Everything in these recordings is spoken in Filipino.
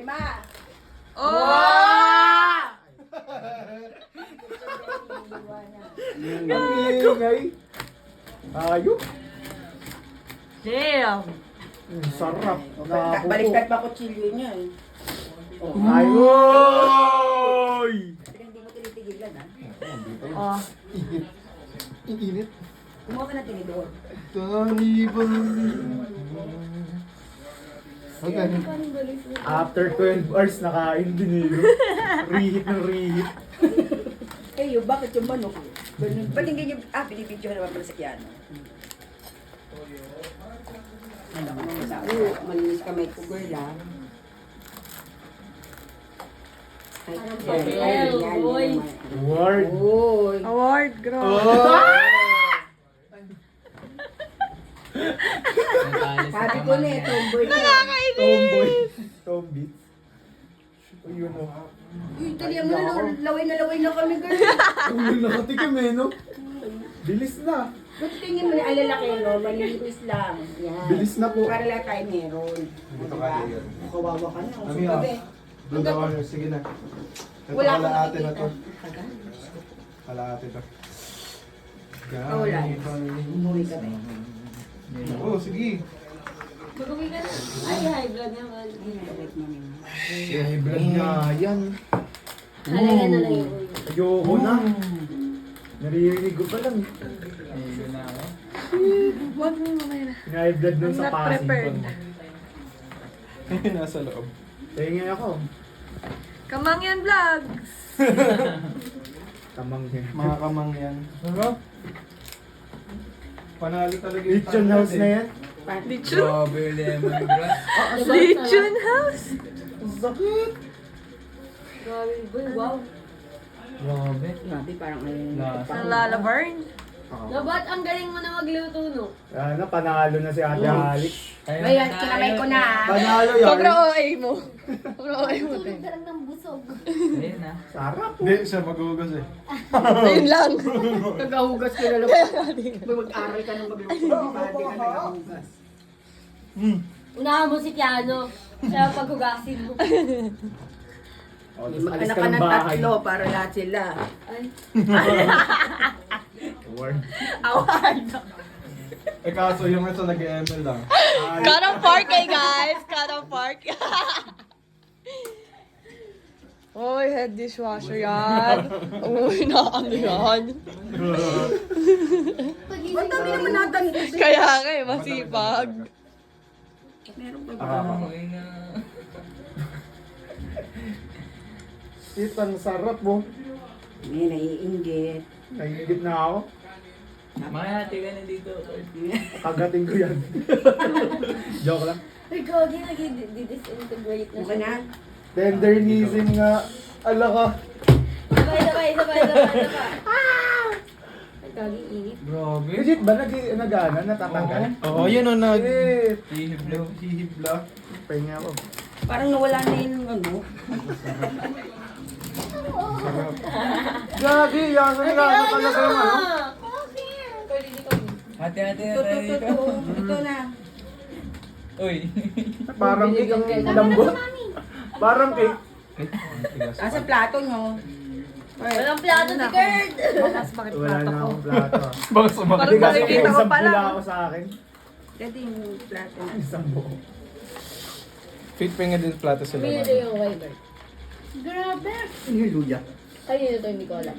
Ma! Oh! Ang ingay. Ayok. Damn! Sarap. Baliktad pa kutsilyo niya eh. Ayoy! Hindi mo tinitigilan ha? Oh. Ang init. Kumuha ka na tinidor. Talibang. Okay. After 12 hours, nakain din eh. Rihit ng rihit. Eh yun, bakit yung manok? Ganun. Ba't hindi niyo, binibidyo naman pala sa Kiano. Ano ka naman sa malinis ka may cougar lang. Uy. Word. Uy. Award, grabe. Sabi ko na eh, tomboy ka. Tomboy. Tomboy. Yun o. Uy, talihan mo na, laway na kami, girl. Ang nakatikim eh, no? Bilis na. Ba't tingin mo na alalaki, no? Manilinis lang. Yan. Bilis na po. Para lahat tayo meron. Dito ka, Ian. Kawawa ka na. Kami ah. Doon daw ano, sige na. Ito Wala akong kalaate na to. nakikita. Kalaate to. Wala. Umuwi ka ba? Oo, sige. Mag-uwi ka na. Ay, high blood naman. Eh, vlog nga yan. Talaga na lang yung uwi. Ayoko na. Naririnig ko pa lang. Wag mo mamaya na. High blood dun I'm sa not passing prepared. ko. Nasa loob. Tingin ako. Kamangyan Vlogs! Tamang din. Mga kamangyan. Ano? Panalo talaga yung Lechon house na yan? Lichun? Grabe, lemongrass. Lichun House? Sakit. Grabe, boy, wow. Grabe. Grabe, parang ayun. Ang lalabarn. Oo. Ba't ang galing mo na magluto, no? Ano, panalo na si Ate Alex. Ngayon, kinamay ko na. Panalo yan. Sobrang OA mo. Sobrang OA mo, te. Sarap po. Hindi, siya maghugas eh. Ayun lang. Nagkahugas ka na lang. Mag-aral ka ng magluto. Hindi ka nagkahugas. Unahan mo si Tiano. Siya paghugasin mo. O, tapos alis Mag-anak ka ka ng ng bahay. tatlo para lahat sila. Ay. Award. Award. Eh kaso yung ito nag-ML lang. Cut of pork eh, guys. Cut of pork. Oy, head dishwasher yan. Uy, nakakano yan. Ba't dami naman natin? Kaya nga eh, masipag. Meron pa ba? It, ang sarap mo. May naiinggit. Nahihigit na ako. Mahati ka na dito. Kagating ko yan. Joke lang. Ay, gagi, nag-disintegrate na Okay na? Tendernism nga. Ala ka. Sabay. Ay, gagi, init. Grabe. Legit ba? Nag-ano? Natatanggal? Oo, yun o Eh, hihibla. pahinga ako. Parang nawala na yung ano. Gagi, yan. Nagano talaga yung ano? Hati-hati na Ito, tayo ito, dito. ito. Ito na. Uy. Parang cake ang lambot. Parang cake. Asa plato nyo? Walang plato ni Kurt. Wala na akong plato. Baka sumakit. Hindi kasi nakikita ko isang pa lang. pula ako sa akin. Dati yung plato na. Isang buo. Fit pa nga din plato sila. Binili yung wiper. Grabe. Yung luya. Ay, yun ito, hindi ko alam.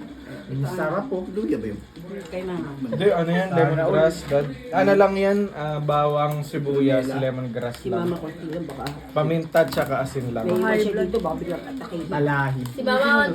Ang sarap po. Luya ba yun? Kay mama. Hindi, ano yan, lemongrass. Ano lang yan, bawang, sibuyas, lemongrass Si mama lang. ko, tingnan baka. Paminta tsaka asin lang. May iwan siya dito, baka biglang atakin. Talahi. Si Mama,